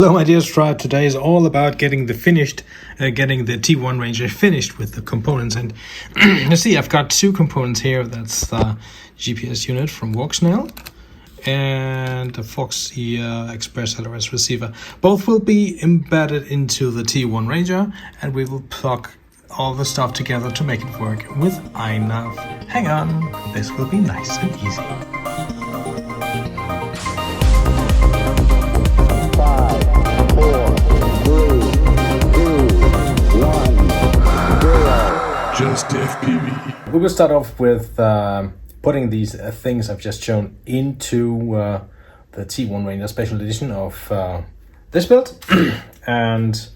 Hello my dear tribe, today is all about getting the T1 Ranger finished with the components. And you see I've got two components here. That's the GPS unit from Walksnail and the Foxy ExpressLRS receiver. Both will be embedded into the T1 Ranger, and we will plug all the stuff together to make it work with INAV. Hang on, this will be nice and easy. Just FPV. We will start off with putting these things I've just shown into the T1 Ranger Special Edition of this build, and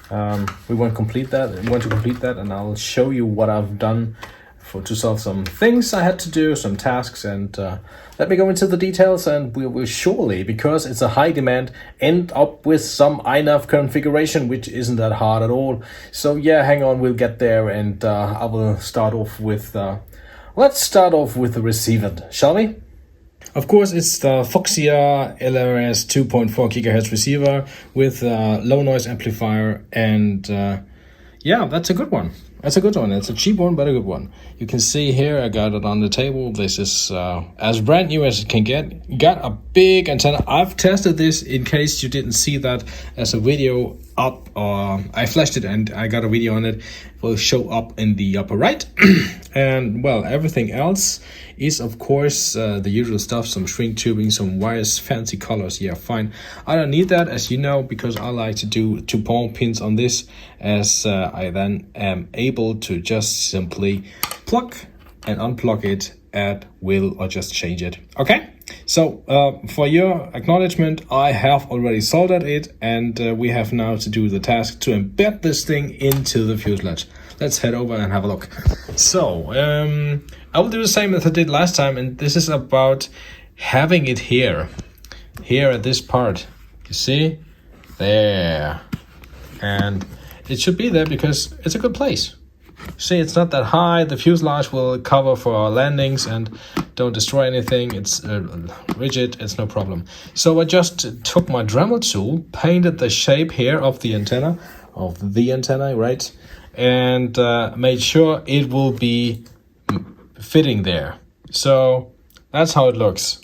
we want to complete that. And I'll show you what I've done to solve some things I had to do, some tasks, and let me go into the details, and we will surely, because it's a high demand, end up with some INAV configuration, which isn't that hard at all. So yeah, hang on, we'll get there, and I will start off with, let's start off with the receiver, shall we? Of course, it's the Foxy LRS 2.4 GHz receiver with low noise amplifier, and yeah, that's a good one. That's a good one. It's a cheap one, but a good one. You can see here, I got it on the table. This is as brand new as it can get. Got a big antenna. I've tested this in case you didn't see that as a video up. I flashed it and I got a video on it. It will show up in the upper right. And well, everything else is of course the usual stuff, some shrink tubing, some wires, fancy colors. Yeah, fine. I don't need that, as you know, because I like to do 2 palm pins on this, as I then am able to just simply plug and unplug it at will, or just change it. Okay, so for your acknowledgement, I have already soldered it, and we have now to do the task to embed this thing into the fuselage. Let's head over and have a look. So I will do the same as I did last time, and this is about having it here at this part. You see there, and it should be there because it's a good place. See, it's not that high. The fuselage will cover for our landings and don't destroy anything. It's rigid, it's no problem. So I just took my Dremel tool, painted the shape here of the antenna, right? And made sure it will be fitting there. So that's how it looks.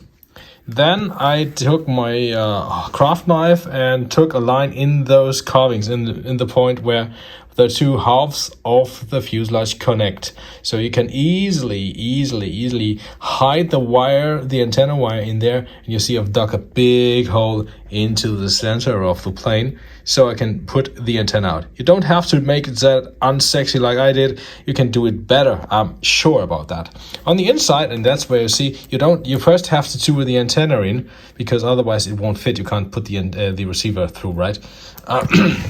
Then I took my craft knife and took a line in those carvings, in the point where the two halves of the fuselage connect. So you can easily hide the antenna wire in there, and you see I've dug a big hole into the center of the plane so I can put the antenna out. You don't have to make it that unsexy like I did. You can do it better, I'm sure about that. On the inside, and that's where you see, you first have to do the antenna in, because otherwise it won't fit. You can't put the receiver through, right?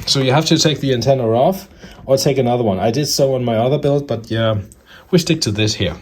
So you have to take the antenna off or take another one. I did so on my other build, but yeah, we stick to this here.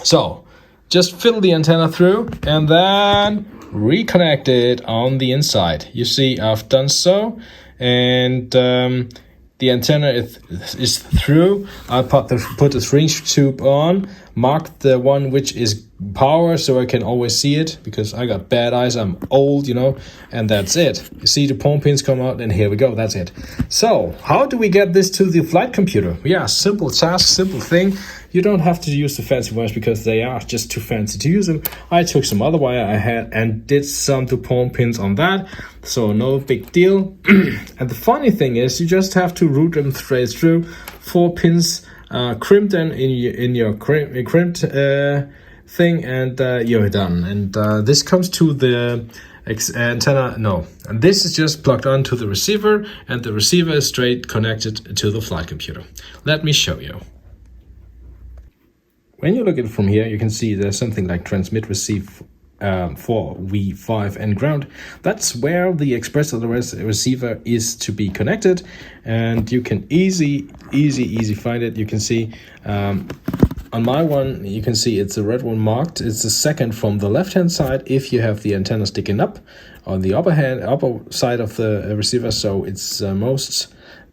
So just fiddle the antenna through and then reconnect it on the inside. You see I've done so, and the antenna is through. I put the shrink tube on, marked the one which is power so I can always see it, because I got bad eyes, I'm old, you know, and that's it. You see the palm pins come out, and here we go, that's it. So how do we get this to the flight computer? Yeah, simple task, simple thing. You don't have to use the fancy wires because they are just too fancy to use them. I took some other wire I had and did some 2 palm pins on that, so no big deal. And the funny thing is, you just have to route them straight through. 4 pins, crimp them in your crimped thing, and you're done. And this comes to the antenna. No, and this is just plugged onto the receiver, and the receiver is straight connected to the flight computer. Let me show you. When you look at it from here, you can see there's something like transmit receive for V5 and ground. That's where the ExpressLRS receiver is to be connected, and you can easy find it. You can see on my one, you can see it's the red one marked. It's the second from the left hand side if you have the antenna sticking up on the upper side of the receiver. So it's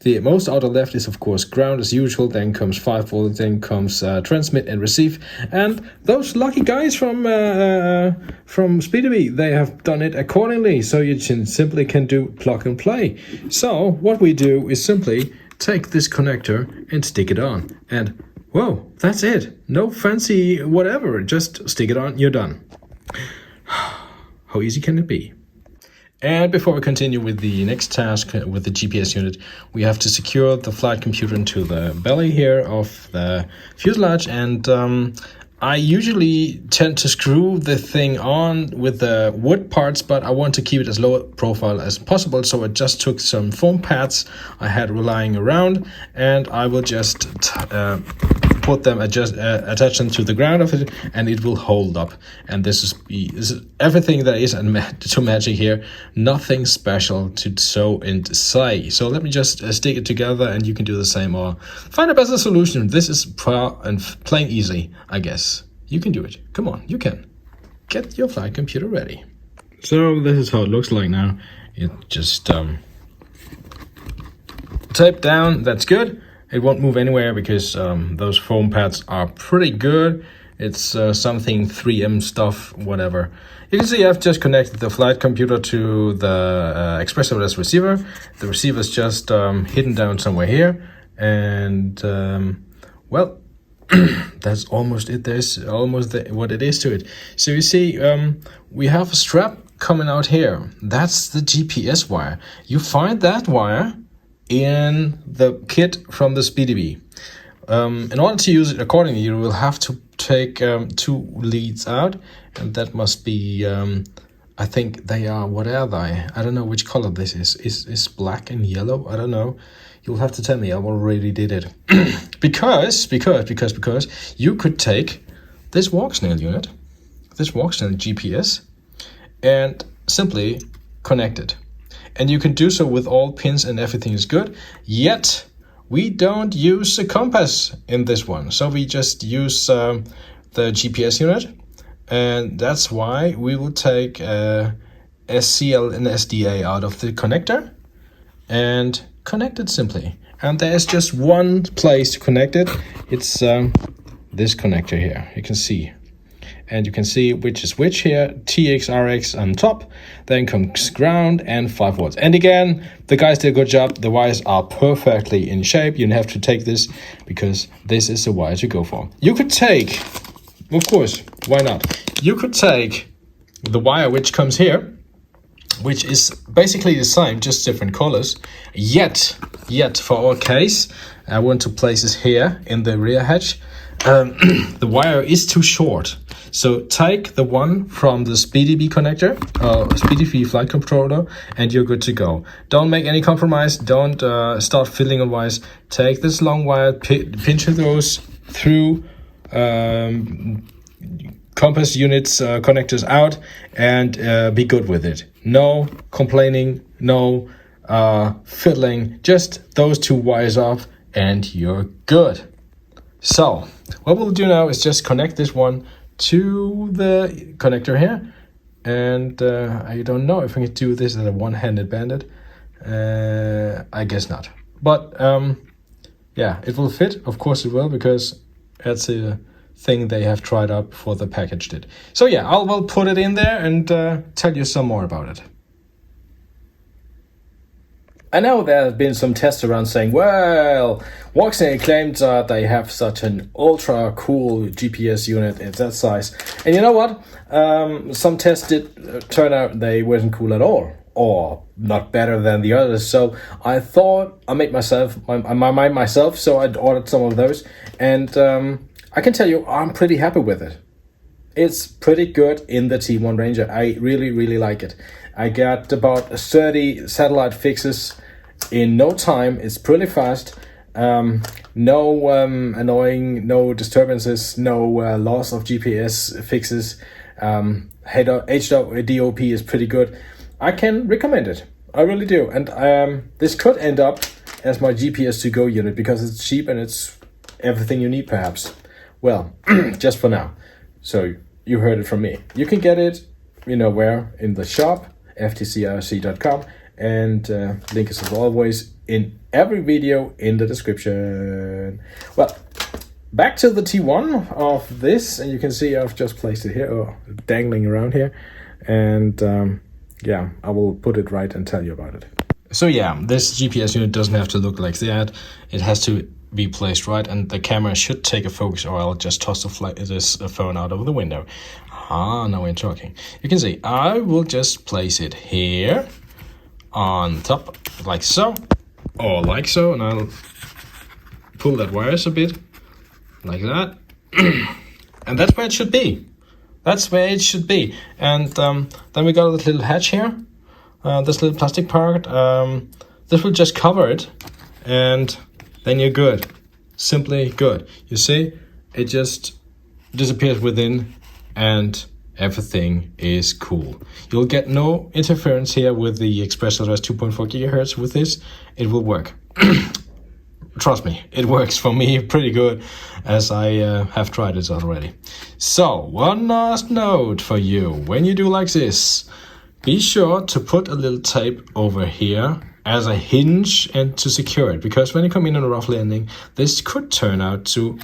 The most outer left is of course ground as usual, then comes 5 volt, then comes transmit and receive. And those lucky guys from SpeedyBee, they have done it accordingly, so you simply can do plug and play. So what we do is simply take this connector and stick it on, and whoa, that's it. No fancy whatever, just stick it on, you're done. How easy can it be? And before we continue with the next task with the GPS unit, we have to secure the flight computer into the belly here of the fuselage. And I usually tend to screw the thing on with the wood parts, but I want to keep it as low profile as possible. So I just took some foam pads I had lying around, and I will just put them, attach them to the ground of it, and it will hold up. And this is everything that is to magic here. Nothing special to sew and say. So let me just stick it together, and you can do the same or find a better solution. This is plain easy, I guess. You can do it. Come on, you can. Get your flight computer ready. So this is how it looks like now. It just taped down. That's good. It won't move anywhere because those foam pads are pretty good. It's something 3M stuff, whatever. You can see I've just connected the flight computer to the ExpressLRS receiver. The receiver is just hidden down somewhere here. And, well, that's almost it. There's almost what it is to it. So you see, we have a strap coming out here. That's the GPS wire. You find that wire in the kit from the SpeedyBee. In order to use it accordingly, you will have to take 2 leads out, and that must be, I think they are, what are they? I don't know which color this is. Is black and yellow? I don't know. You'll have to tell me. I already did it. because you could take this Walksnail unit, this Walksnail GPS, and simply connect it. And you can do so with all pins and everything is good. Yet, we don't use a compass in this one. So we just use the GPS unit. And that's why we will take SCL and SDA out of the connector and connect it simply. And there's just one place to connect it. It's this connector here. You can see. And you can see which is which here. TX-RX on top, then comes ground and 5 volts. And again, the guys did a good job. The wires are perfectly in shape. You have to take this because this is the wire to go for. You could take, of course, why not? You could take the wire which comes here, which is basically the same, just different colors. Yet for our case, I want to place this here in the rear hatch. The wire is too short. So take the one from the SpeedyBee connector, SpeedyBee flight controller, and you're good to go. Don't make any compromise. Don't start fiddling on wires. Take this long wire, pinch those through compass units connectors out, and be good with it. No complaining, no fiddling. Just those 2 wires off, and you're good. So what we'll do now is just connect this one to the connector here, and I don't know if I can do this as a one-handed bandit. I guess not, but yeah, it will fit. Of course it will, because that's a thing they have tried out before the package did. So yeah, I'll put it in there and tell you some more about it. I know there have been some tests around saying, well, Walksnail claimed that they have such an ultra cool GPS unit in that size. And you know what? Some tests did turn out they weren't cool at all, or not better than the others. So I thought I made my mind myself, so I ordered some of those. And I can tell you, I'm pretty happy with it. It's pretty good in the T1 Ranger. I really, really like it. I got about 30 satellite fixes in no time. It's pretty fast. No annoying, no disturbances, no loss of GPS fixes. HDOP is pretty good. I can recommend it. I really do. And this could end up as my GPS to go unit because it's cheap and it's everything you need, perhaps. Well, just for now. So you heard it from me. You can get it, you know where, in the shop, ftcrc.com, and link is as always in every video in the description. Well, back to the T1 of this, and you can see I've just placed it here, dangling around here, and yeah, I will put it right and tell you about it. So yeah, this GPS unit doesn't have to look like that. It has to be placed right, and the camera should take a focus, or I'll just toss this phone out of the window. Now we're talking. You can see I will just place it here on top, like so, or like so, and I'll pull that wires a bit, like that, and that's where it should be. That's where it should be. And then we got a little hatch here, this little plastic part. This will just cover it, and then you're good. Simply good. You see, it just disappears within, and everything is cool. You'll get no interference here with the ExpressLRS 2.4 GHz. With this, it will work. Trust me, it works for me pretty good, as I have tried it already. So, one last note for you. When you do like this, be sure to put a little tape over here as a hinge and to secure it, because when you come in on a rough landing, this could turn out to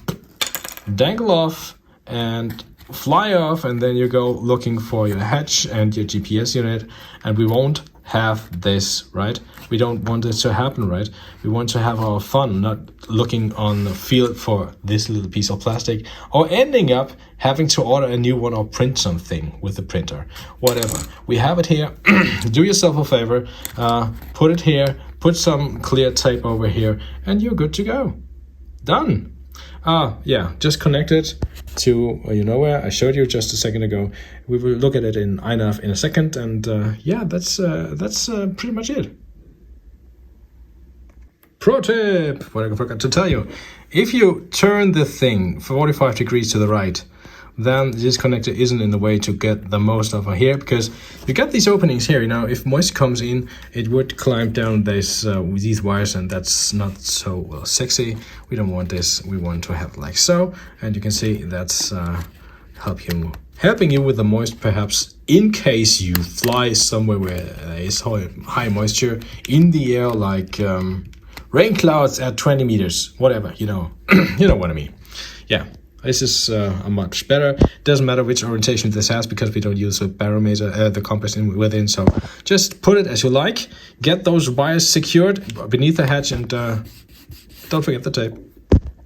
dangle off and fly off, and then you go looking for your hatch and your GPS unit, and we won't have this, right? We don't want this to happen, right? We want to have our fun, not looking on the field for this little piece of plastic, or ending up having to order a new one or print something with the printer. Whatever. We have it here. Do yourself a favor. Put it here. Put some clear tape over here, and you're good to go. Done. Yeah, just connect it to, you know where, I showed you just a second ago. We will look at it in INAV in a second, and yeah, that's pretty much it. Pro tip, what I forgot to tell you. If you turn the thing 45 degrees to the right, then this connector isn't in the way to get the most of it here, because you got these openings here, you know, if moisture comes in, it would climb down these wires, and that's not so sexy. We don't want this. We want to have like so, and you can see that's helping you with the moisture, perhaps in case you fly somewhere where there is high moisture in the air, like rain clouds at 20 meters, whatever, you know. You know what I mean. Yeah. This is a much better. Doesn't matter which orientation this has, because we don't use a barometer, the compass within. So just put it as you like. Get those wires secured beneath the hatch, and don't forget the tape.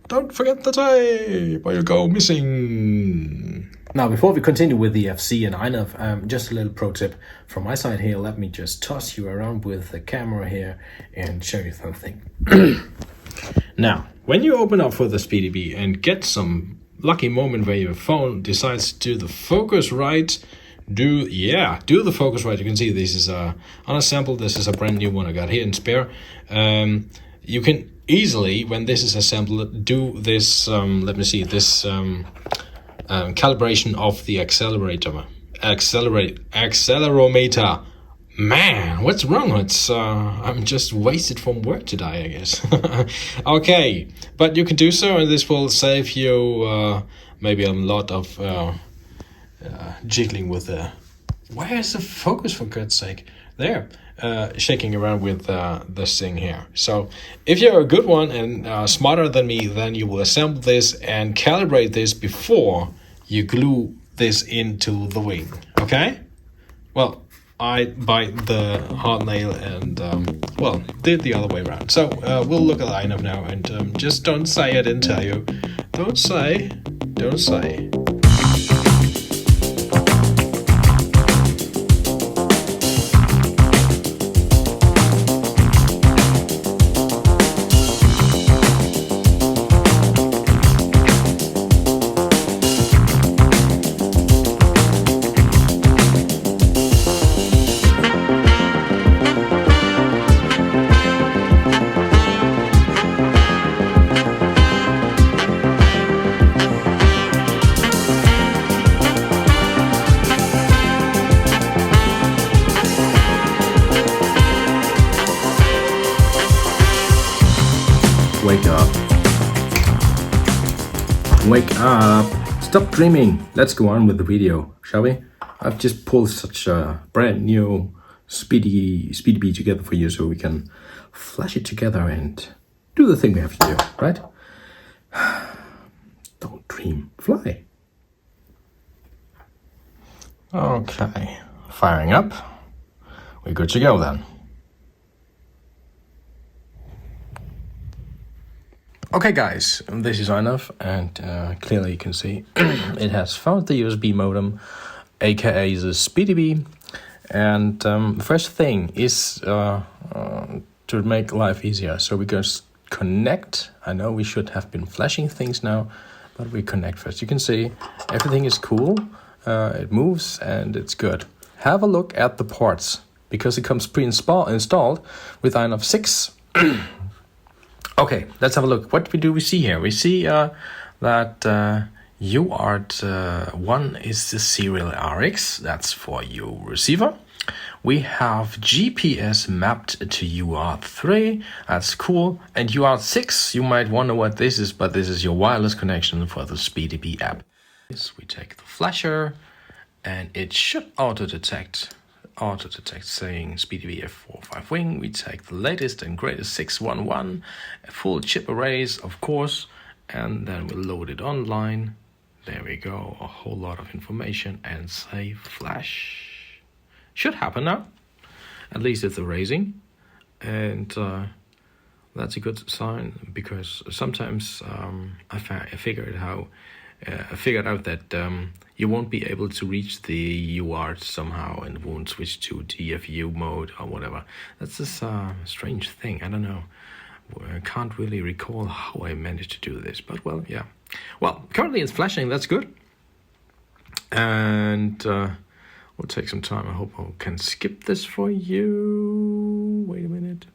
Don't forget the tape, or you go missing. Now, before we continue with the FC and INAV, just a little pro tip from my side here. Let me just toss you around with the camera here and show you something. Now, when you open up for this PDB and get some lucky moment where your phone decides to do the focus right, do the focus right. You can see this is on a sample. This is a brand new one I got here in spare. You can easily, when this is assembled, do this, let me see, this calibration of the accelerometer. Man, what's wrong? It's I'm just wasted from work today, I guess. Okay, but you can do so, and this will save you maybe a lot of jiggling with the... Where is the focus, for God's sake? There, shaking around with this thing here. So if you're a good one and smarter than me, then you will assemble this and calibrate this before you glue this into the wing. Okay? Well, I bite the hard nail and, well, did the other way around. So we'll look at INAV now, and just don't say I didn't tell you. Don't say. Wake up! Stop dreaming! Let's go on with the video, shall we? I've just pulled such a brand new speedy B together for you so we can flash it together and do the thing we have to do, right? Don't dream, fly. Okay, firing up. We're good to go then. Okay guys, this is INAV, and clearly you can see it has found the USB modem, aka the Speedy B. And the first thing is to make life easier. So we just connect. I know we should have been flashing things now, but we connect first. You can see everything is cool, it moves and it's good. Have a look at the ports, because it comes pre-installed with INAV 6. Okay, let's have a look. What do we see here? We see that UART 1 is the serial RX. That's for your receiver. We have GPS mapped to UART 3. That's cool. And UART 6, you might wonder what this is, but this is your wireless connection for the Speedy B app. We take the flasher, and it should auto-detect saying Speedy B F45 wing. We take the latest and greatest 6.1.1, full chip arrays, of course, and then we'll load it online. There we go, a whole lot of information, and say flash. Should happen now. At least it's erasing, and that's a good sign, because sometimes I figured out that you won't be able to reach the UART somehow and won't switch to DFU mode or whatever. That's just a strange thing. I don't know. I can't really recall how I managed to do this, but well, yeah. Well, currently it's flashing. That's good. And we'll take some time. I hope I can skip this for you. Wait a minute.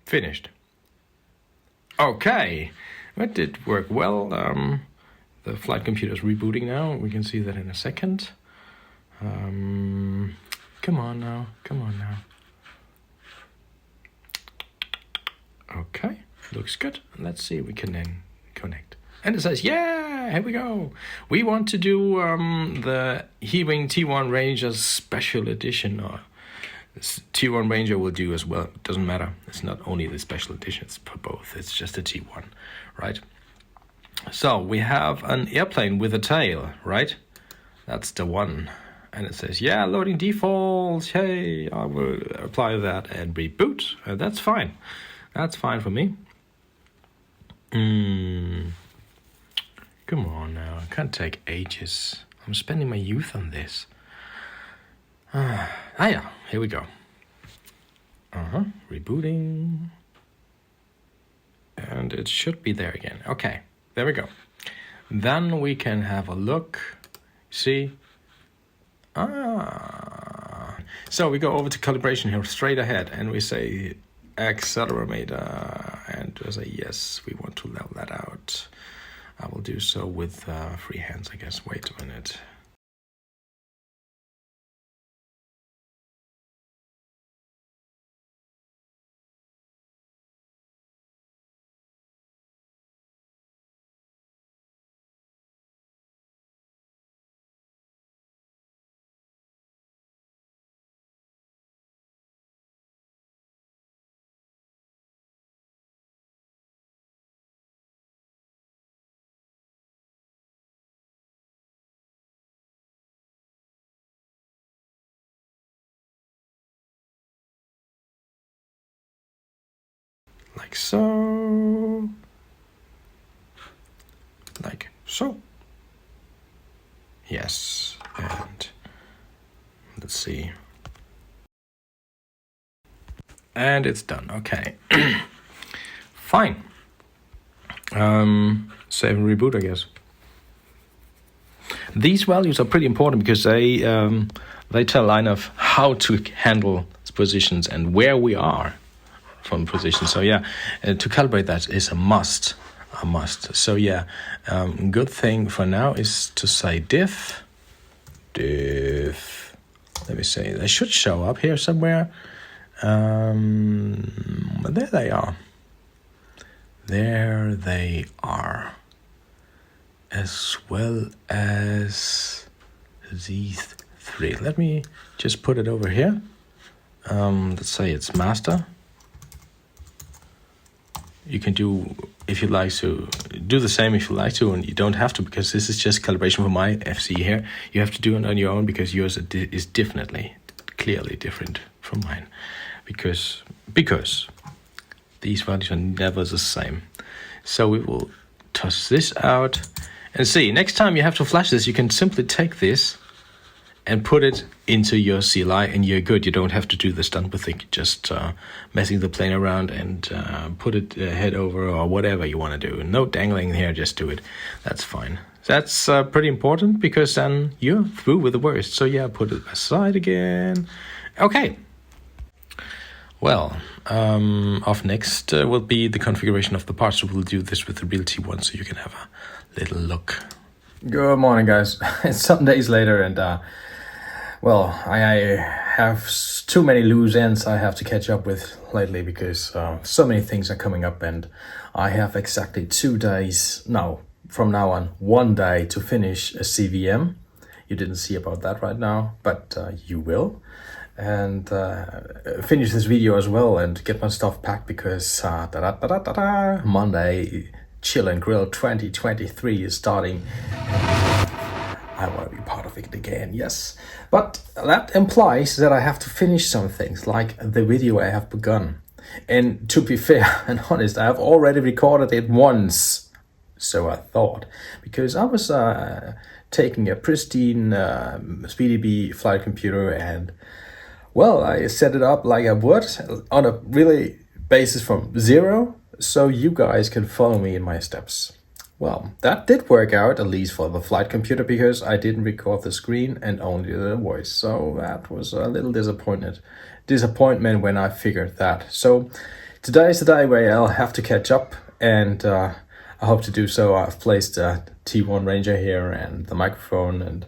Finished. Okay, that did work well. The flight computer is rebooting now. We can see that in a second. Come on now. Okay, looks good. Let's see if we can then connect. And it says, yeah, here we go. We want to do the Ewing T1 Ranger Special Edition, or T1 Ranger will do as well. It doesn't matter. It's not only the special edition, it's for both. It's just a T1, right? So we have an airplane with a tail, right? That's the one. And it says, yeah, loading defaults. Hey, I will apply that and reboot. That's fine. That's fine for me. Come on now. It can't take ages. I'm spending my youth on this. Yeah, here we go. Rebooting. And it should be there again. Okay, there we go. Then we can have a look. See? So we go over to calibration here, straight ahead, and we say accelerometer, and we say yes, we want to level that out. I will do so with free hands, I guess. Wait a minute. Like so. Like so. Yes. And let's see. And it's done. Okay. Fine. Save and reboot, I guess. These values are pretty important because they tell INAV how to handle positions and where we are from position. So yeah, to calibrate that is a must. a must. So yeah, good thing for now is to say diff. Let me say, they should show up here somewhere. There they are. There they are. As well as these three. Let me just put it over here. Let's say it's master. You can do, if you like to, do the same if you like to, and you don't have to, because this is just calibration for my FC here. You have to do it on your own because yours is definitely, clearly different from mine. Because these values are never the same. So we will toss this out and see. Next time you have to flash this, you can simply take this and put it into your CLI and you're good. You don't have to do the stunt with it, just messing the plane around and put it head over or whatever you want to do. No dangling here, just do it. That's fine. That's pretty important because then you're through with the worst. So yeah, put it aside again. Okay. Well, off next will be the configuration of the parts. So we'll do this with the real T1 so you can have a little look. Good morning, guys. It's some days later and well, I have too many loose ends I have to catch up with lately because so many things are coming up and I have exactly 2 days, no, from now on, 1 day to finish a CVM. You didn't see about that right now, but you will. And finish this video as well and get my stuff packed because Monday Chill and Grill 2023 is starting. I want to be part of it again, yes. But that implies that I have to finish some things, like the video I have begun. And to be fair and honest, I have already recorded it once, so I thought. Because I was taking a pristine SpeedyB flight computer and, well, I set it up like I would on a really basis from zero, so you guys can follow me in my steps. Well, that did work out, at least for the flight computer, because I didn't record the screen and only the voice. So that was a little disappointment when I figured that. So today is the day where I'll have to catch up, and I hope to do so. I've placed a T1 Ranger here and the microphone, and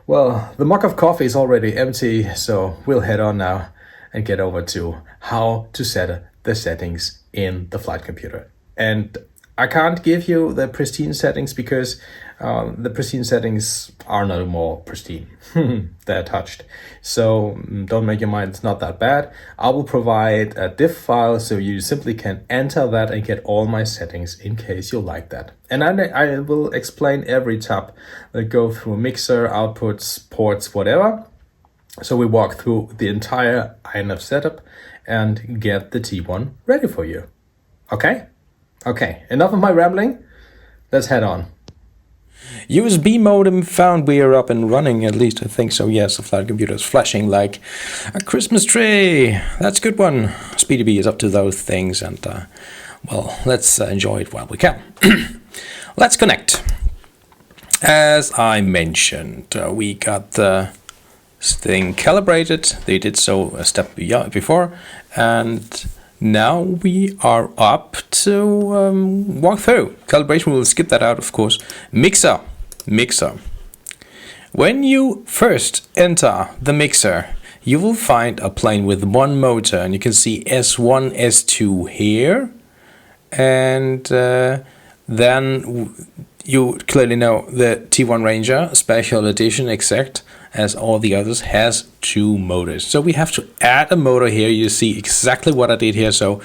well, the mug of coffee is already empty, so we'll head on now and get over to how to set the settings in the flight computer. And I can't give you the pristine settings because the pristine settings are no more pristine. They're touched. So don't make your mind, it's not that bad. I will provide a diff file so you simply can enter that and get all my settings in case you like that. And I will explain every tab that go through mixer, outputs, ports, whatever. So we walk through the entire INAV setup and get the T1 ready for you. Okay? Okay, enough of my rambling. Let's head on. USB modem found. We are up and running, at least I think so. Yes, the flight computer is flashing like a Christmas tree. That's a good one. SpeedyB is up to those things and, well, let's enjoy it while we can. Let's connect. As I mentioned, we got the thing calibrated. They did so a step before, and now we are up to walk through. Calibration, we'll skip that out, of course. Mixer. When you first enter the mixer, you will find a plane with one motor, and you can see S1, S2 here. And then you clearly know the T1 Ranger Special Edition exact, as all the others, has 2 motors. So we have to add a motor here. You see exactly what I did here. So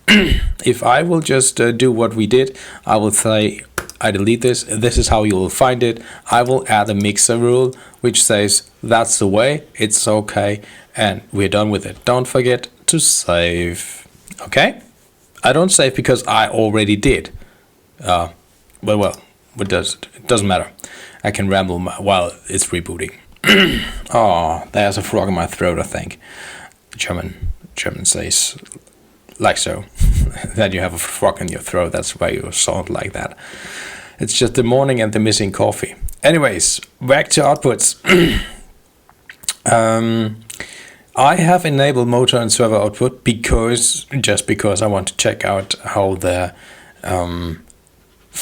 if I will just do what we did, I will say I delete this. This is how you will find it. I will add a mixer rule which says that's the way, it's okay, and we're done with it. Don't forget to save. Okay? I don't save because I already did. Well, it doesn't matter. I can ramble while it's rebooting. Oh, there's a frog in my throat, I think. German says like so. That you have a frog in your throat, that's why you sound like that. It's just the morning and the missing coffee. Anyways, back to outputs. I have enabled motor and server output because I want to check out how the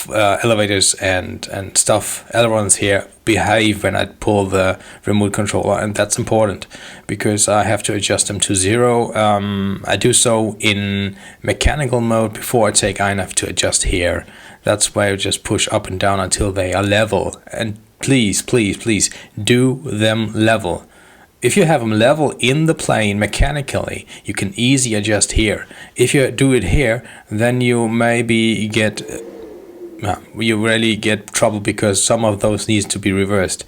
elevators and stuff, ailerons here, behave when I pull the remote controller, and that's important because I have to adjust them to 0. I do so in mechanical mode before I take INAV to adjust here. That's why I just push up and down until they are level, and please do them level. If you have them level in the plane mechanically, you can easily adjust here. If you do it here, then you maybe get you really get trouble because some of those needs to be reversed.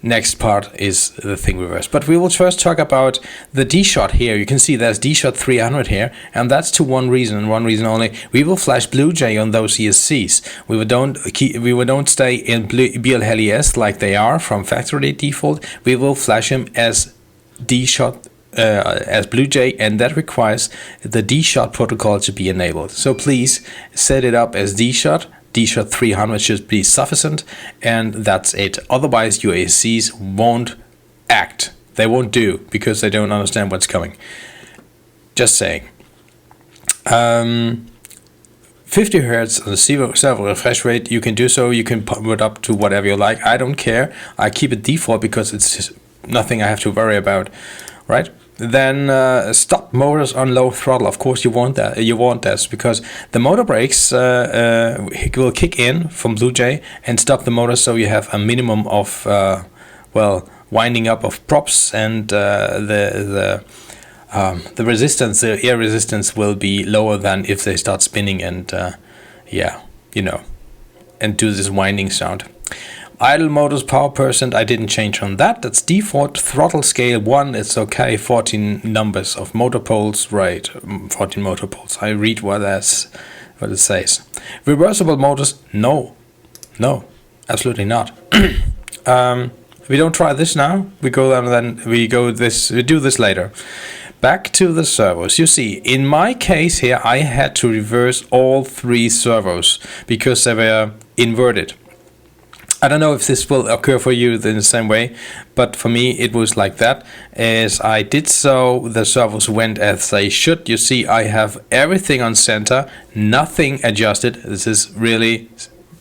Next part is the thing reversed. But we will first talk about the D-shot here. You can see there's D-shot 300 here, and that's to one reason and one reason only. We will flash Bluejay on those ESCs. We don't stay in BLHES like they are from factory default. We will flash them as D-shot as Bluejay, and that requires the D-shot protocol to be enabled. So please set it up as D-shot. D-shot 300 should be sufficient, and that's it. Otherwise your ASCs won't act. They won't do because they don't understand what's coming. Just saying. 50 Hz on the servo refresh rate, you can do so. You can put it up to whatever you like. I don't care. I keep it default because it's nothing I have to worry about, right? Then stop motors on low throttle. Of course you want that. You want this because the motor brakes will kick in from Bluejay and stop the motor, so you have a minimum of winding up of props, and the resistance, the air resistance, will be lower than if they start spinning and and do this winding sound. Idle motors power percent, I didn't change on that. That's default. Throttle scale 1, it's okay. 14 numbers of motor poles, right? 14 motor poles. I read what it says. Reversible motors, no, absolutely not. We don't try this now. We go down, then we do this later. Back to the servos. You see, in my case here, I had to reverse all 3 servos because they were inverted. I don't know if this will occur for you in the same way, but for me it was like that. As I did so, the servos went as they should. You see, I have everything on center, nothing adjusted. This is really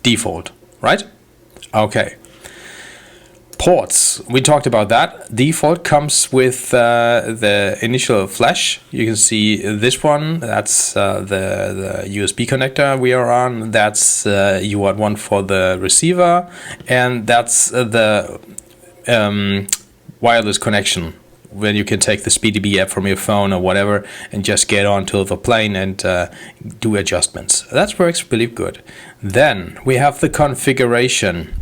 default, right? Okay. Ports, we talked about that. Default comes with the initial flash. You can see this one, that's the USB connector we are on. That's UART one for the receiver, and that's the wireless connection when you can take the SpeedyB app from your phone or whatever and just get onto the plane and do adjustments. That works really good. Then we have the configuration.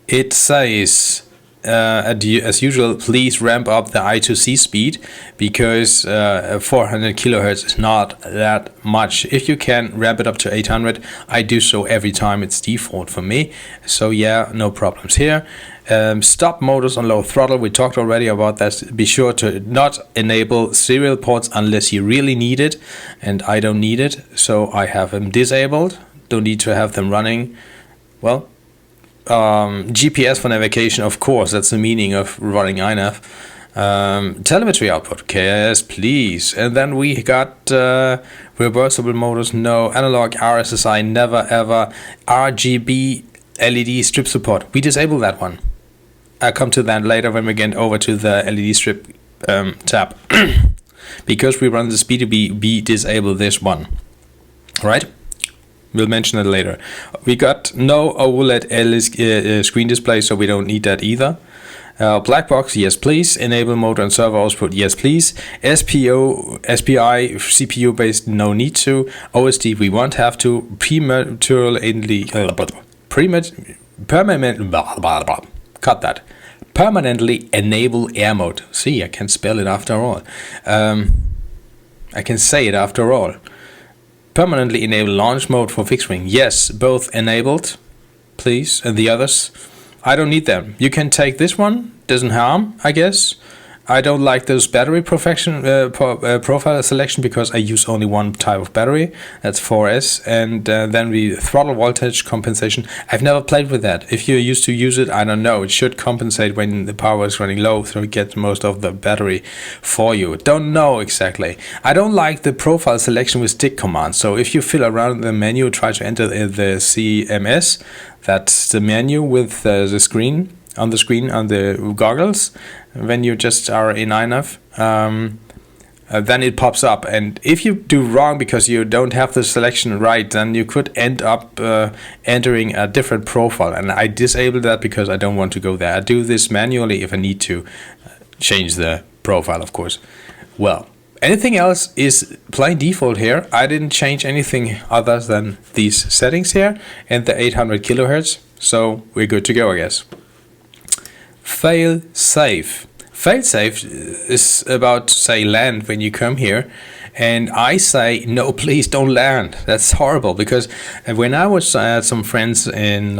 It says, as usual, please ramp up the I2C speed because 400 kilohertz is not that much. If you can ramp it up to 800, I do so every time. It's default for me. So yeah, no problems here. Stop motors on low throttle. We talked already about that. Be sure to not enable serial ports unless you really need it, and I don't need it, so I have them disabled. Don't need to have them running. Well, GPS for navigation, of course, that's the meaning of running INAV. Telemetry output, yes, please. And then we got reversible motors, no. Analog RSSI, never ever. RGB LED strip support, we disable that one. I'll come to that later when we get over to the LED strip tab. Because we run the SpeedyB, we disable this one, right? We'll mention it later. We got no OLED screen display, so we don't need that either. Blackbox, yes please. Enable motor and servo output, yes please. SPI, CPU based, no need to. OSD, we won't have to. Permanently enable air mode. See, I can spell it after all. I can say it after all. Permanently enable launch mode for fixed wing. Yes, both enabled, please. And the others, I don't need them. You can take this one, doesn't harm, I guess. I don't like those battery profile selection because I use only one type of battery. That's 4S, and then the throttle voltage compensation. I've never played with that. If you're used to use it, I don't know. It should compensate when the power is running low, so it gets most of the battery for you. Don't know exactly. I don't like the profile selection with stick commands. So if you fill around the menu, try to enter the CMS. That's the menu with the screen on the goggles. When you just are in INAV, then it pops up, and if you do wrong because you don't have the selection right, then you could end up entering a different profile, and I disable that because I don't want to go there. I do this manually if I need to change the profile, of course. Well, anything else is plain default here. I didn't change anything other than these settings here and the 800 kilohertz, so we're good to go, I guess. Failsafe. Failsafe is about to say land when you come here, and I say no, please don't land. That's horrible, because when I was at some friends in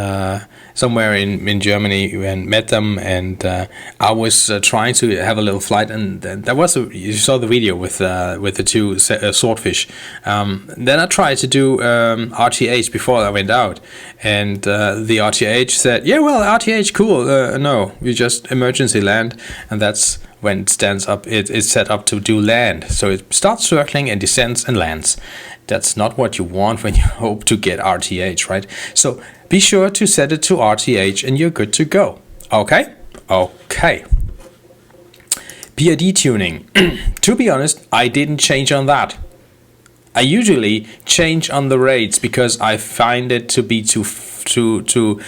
somewhere in Germany and met them, and I was trying to have a little flight, and there was you saw the video with the two swordfish. Then I tried to do RTH before I went out, and the RTH said, yeah, well, RTH, cool. No, you just emergency land, and that's when it stands up. It's set up to do land, so it starts circling and descends and lands. That's not what you want when you hope to get RTH, right? So be sure to set it to RTH and you're good to go. Okay? Okay. PID tuning. To be honest, I didn't change on that. I usually change on the rates because I find it to be too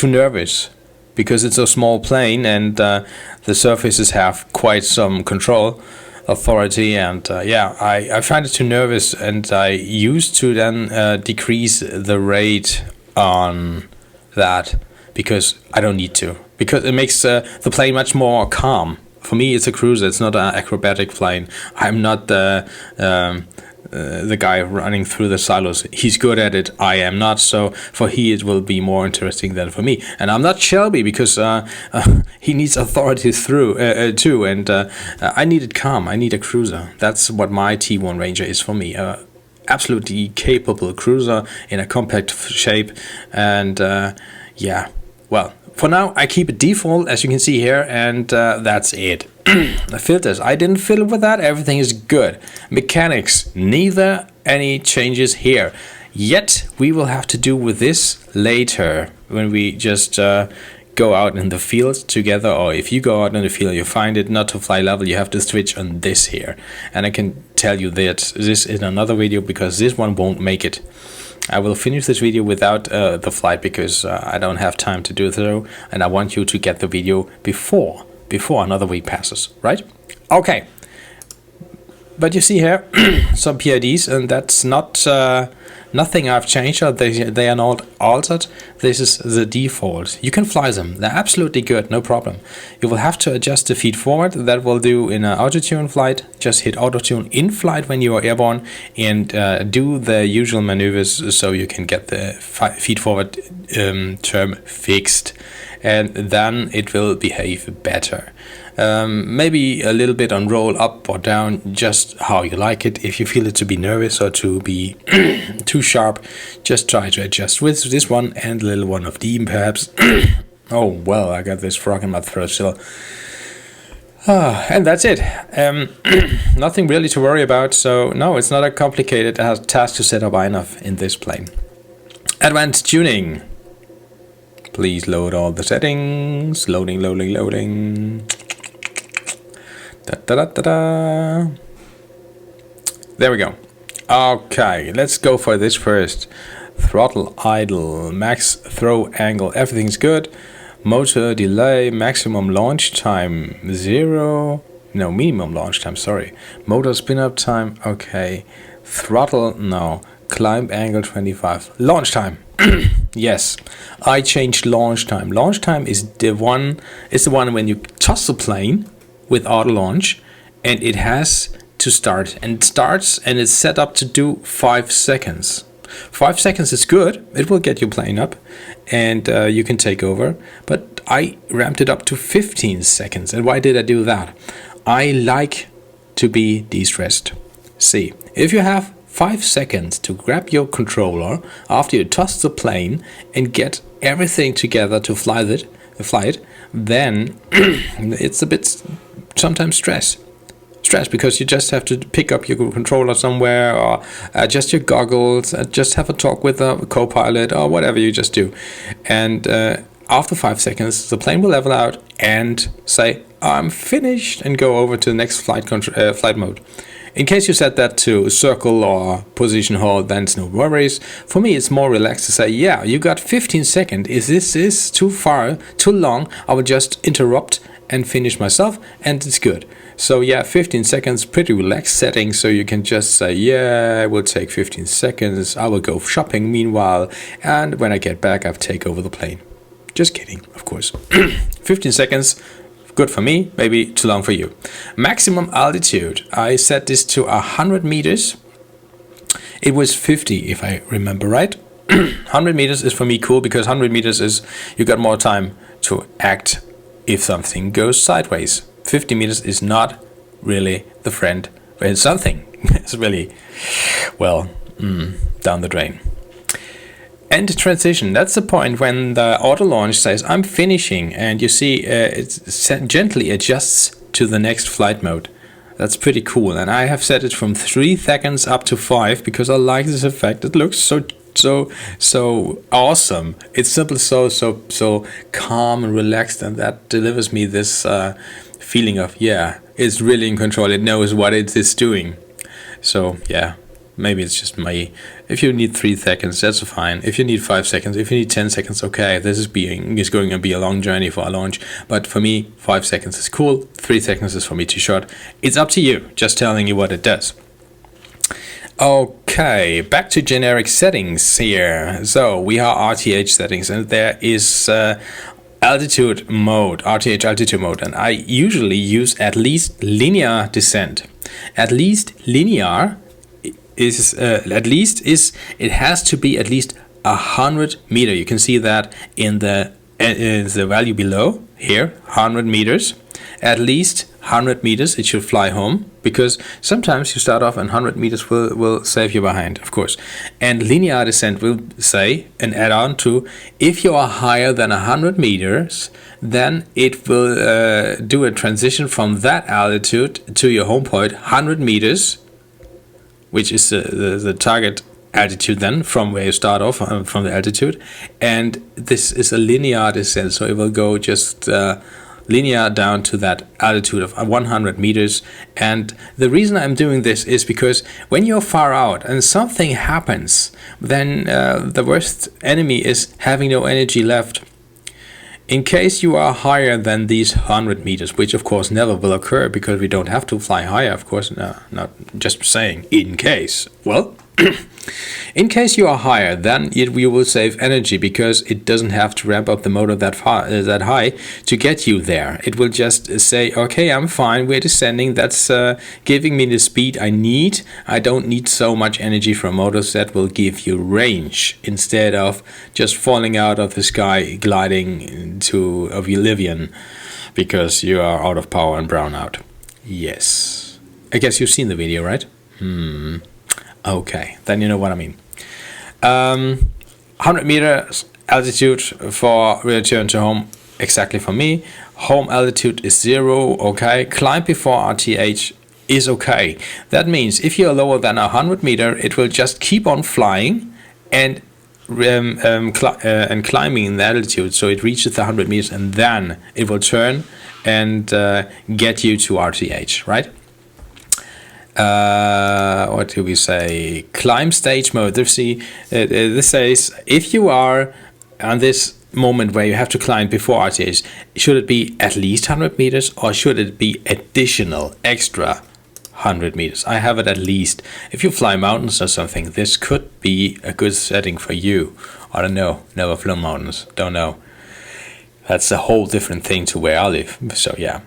nervous, because it's a small plane and the surfaces have quite some control authority, and I find it too nervous, and I used to then decrease the rate on that because I don't need to, because it makes the plane much more calm. For me, it's a cruiser, it's not an acrobatic plane. I'm not the guy running through the silos. He's good at it, I am not, so for he it will be more interesting than for me. And I'm not Shelby, because he needs authority through too, and I need it calm. I need a cruiser. That's what my T1 Ranger is for me. Absolutely capable cruiser in a compact shape, and yeah, well, for now I keep it default, as you can see here, and that's it. The filters, I didn't fiddle with that. Everything is good. Mechanics, neither any changes here. Yet we will have to do with this later when we just go out in the field together, or if you go out in the field you find it not to fly level, you have to switch on this here. And I can tell you that this is another video, because this one won't make it. I will finish this video without the flight, because I don't have time to do so, and I want you to get the video before another week passes, right? Okay. But you see here some PIDs, and that's not nothing I've changed, or they are not altered. This is the default. You can fly them. They're absolutely good, no problem. You will have to adjust the feed forward. That will do in an auto-tune flight. Just hit auto-tune in flight when you are airborne, and do the usual maneuvers so you can get the feed forward term fixed. And then it will behave better. Maybe a little bit on roll up or down, just how you like it. If you feel it to be nervous or to be too sharp, just try to adjust with this one and a little one of D perhaps. Oh well, I got this frog in my throat still. And that's it. Nothing really to worry about. So no, it's not a complicated task to set up INAV in this plane. Advanced tuning. Please load all the settings. Loading. Da. There we go. Okay, let's go for this first. Throttle idle, max throw angle, everything's good. Motor delay, maximum launch time 0. No, minimum launch time, sorry. Motor spin up time, okay. Throttle, no. Climb angle 25. Launch time. Yes, I changed launch time. Launch time is the one when you toss the plane with auto launch, and it has to start, and it starts and it's set up to do 5 seconds. 5 seconds is good. It will get your plane up and you can take over. But I ramped it up to 15 seconds. And why did I do that? I like to be de-stressed. See, if you have 5 seconds to grab your controller after you toss the plane and get everything together to fly it, then it's a bit sometimes stress because you just have to pick up your controller somewhere or adjust your goggles, just have a talk with a co-pilot or whatever you just do. And after 5 seconds, the plane will level out and say, I'm finished, and go over to the next flight mode. In case you set that to circle or position hold, then it's no worries. For me, it's more relaxed to say, yeah, you got 15 seconds. If this is too long, I will just interrupt and finish myself, and it's good. So yeah, 15 seconds, pretty relaxed setting, so you can just say, yeah, it will take 15 seconds, I will go shopping meanwhile, and when I get back, I'll take over the plane. Just kidding, of course. 15 seconds, good for me, maybe too long for you. Maximum altitude, I set this to 100 meters. It was 50, if I remember right. 100 meters is for me cool, because 100 meters is, you got more time to act if something goes sideways. 50 meters is not really the friend when something is really, well, down the drain. End transition, that's the point when the auto launch says I'm finishing, and you see it gently adjusts to the next flight mode. That's pretty cool, and I have set it from 3 seconds up to 5 because I like this effect. It looks so awesome. It's simply so calm and relaxed, and that delivers me this feeling of, yeah, it's really in control. It knows what it is doing. So yeah, maybe it's just me. If you need 3 seconds, that's fine. If you need 5 seconds, if you need 10 seconds, okay, this is going to be a long journey for a launch. But for me, 5 seconds is cool. 3 seconds is for me too short. It's up to you. Just telling you what it does. Okay, back to generic settings here. So we have RTH settings, and there is altitude mode, RTH altitude mode, and I usually use at least linear descent. At least linear is it has to be at least 100 meters. You can see that in the value below here, 100 meters. At least 100 meters it should fly home, because sometimes you start off and 100 meters will save you behind, of course. And linear descent will say, an add-on to, if you are higher than 100 meters, then it will do a transition from that altitude to your home point, 100 meters, which is the target altitude then, from where you start off, from the altitude. And this is a linear descent, so it will go just linear down to that altitude of 100 meters. And the reason I'm doing this is because when you're far out and something happens, then the worst enemy is having no energy left. In case you are higher than these 100 meters, which of course never will occur because we don't have to fly higher, of course, no, not just saying in case. Well, in case you are higher, then you will save energy, because it doesn't have to ramp up the motor that high to get you there. It will just say, okay, I'm fine, we're descending, that's giving me the speed I need. I don't need so much energy from motors. That will give you range instead of just falling out of the sky, gliding into oblivion because you are out of power and brown out. Yes, I guess you've seen the video, right? Okay, then you know what I mean. 100 meters altitude for return to home, exactly for me. Home altitude is 0, okay. Climb before RTH is okay. That means if you're lower than 100 meters, it will just keep on flying and climbing in the altitude, so it reaches the 100 meters, and then it will turn and get you to RTH, right? What do we say? Climb stage mode. This says if you are on this moment where you have to climb before RTH, should it be at least 100 meters or should it be additional extra 100 meters? I have it at least. If you fly mountains or something, this could be a good setting for you. I don't know. Never flown mountains. Don't know. That's a whole different thing to where I live. So yeah.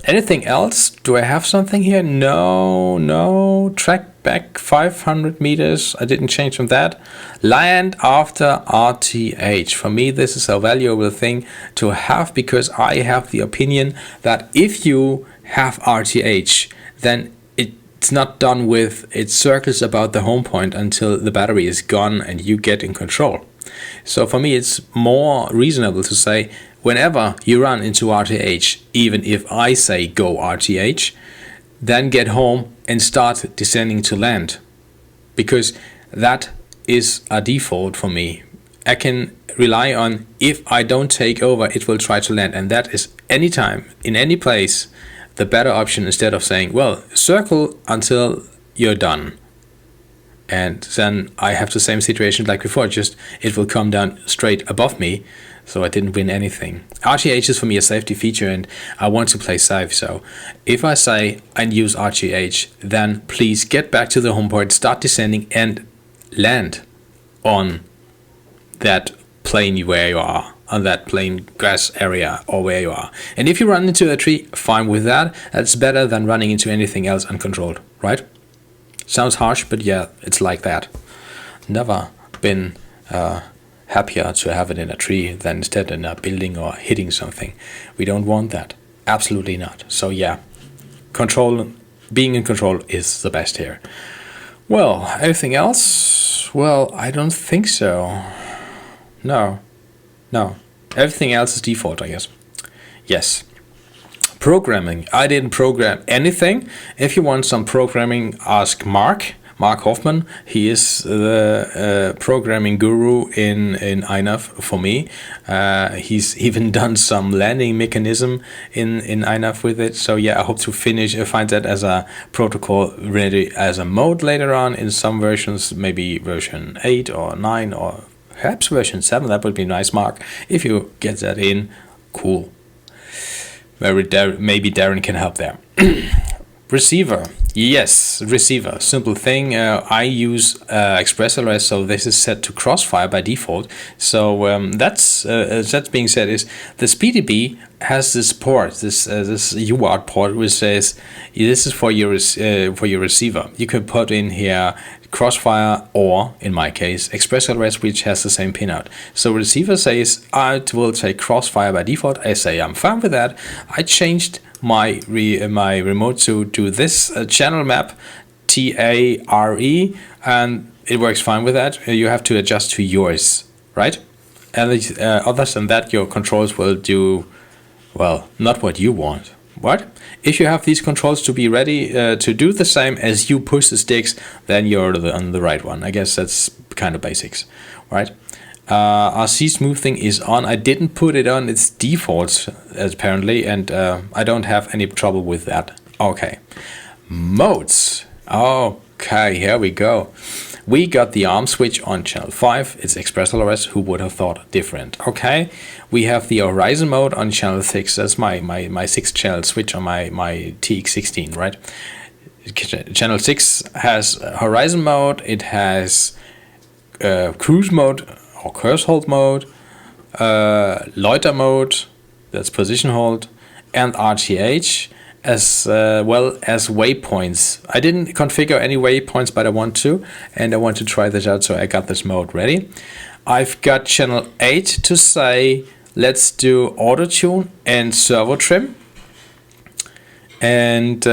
Anything else? Do I have something here? No. Track back 500 meters. I didn't change from that. Land after RTH. For me, this is a valuable thing to have, because I have the opinion that if you have RTH, then it's not done with, it circles about the home point until the battery is gone and you get in control. So for me, it's more reasonable to say, whenever you run into RTH, even if I say go RTH, then get home and start descending to land, because that is a default for me. I can rely on, if I don't take over, it will try to land, and that is anytime, in any place, the better option, instead of saying, well, circle until you're done. And then I have the same situation like before, just it will come down straight above me, so I didn't win anything. RTH is for me a safety feature, and I want to play safe. So if I say and use RTH, then please get back to the home point, start descending, and land on that plane where you are, on that plain grass area or where you are. And if you run into a tree, fine with that. That's better than running into anything else uncontrolled, right? Sounds harsh, but yeah, it's like that. Never been happier to have it in a tree than instead in a building or hitting something. We don't want that. Absolutely not. So yeah, control, being in control is the best here. Well, anything else? Well, I don't think so. No. Everything else is default, I guess. Yes. Programming. I didn't program anything. If you want some programming, ask Mark Hoffman. He is the programming guru in INAV for me. He's even done some landing mechanism in INAV with it. So yeah, I hope to find that as a protocol ready as a mode later on in some versions, maybe version 8 or 9 or perhaps version 7. That would be nice, Mark. If you get that in, cool. Maybe Darren can help there. Receiver. Yes, receiver. Simple thing. I use ExpressLRS, so this is set to crossfire by default. So that being said, is this PDB has this port, this UART port, which says this is for your receiver. You can put in here crossfire, or in my case ExpressLRS, which has the same pinout. So receiver says it will take crossfire by default. I say I'm fine with that. I changed my remote to do this channel map TARE, and it works fine with that. You have to adjust to yours, right? And other than that, your controls will do, well, not what you want. What? If you have these controls to be ready to do the same as you push the sticks, then you're on the right one. I guess that's kind of basics, right? RC smoothing is on. I didn't put it on its default apparently, and I don't have any trouble with that. Okay, modes. Okay, here we go. We got the ARM switch on channel 5. It's ExpressLRS. Who would have thought different? Okay, we have the Horizon mode on channel 6. That's my 6th channel switch on my TX16, right? Channel 6 has Horizon mode. It has cruise mode or curse hold mode, loiter mode, that's position hold, and RTH, as well as waypoints. I didn't configure any waypoints, but I want to, and I want to try this out, so I got this mode ready. I've got channel 8 to say let's do auto tune and servo trim, and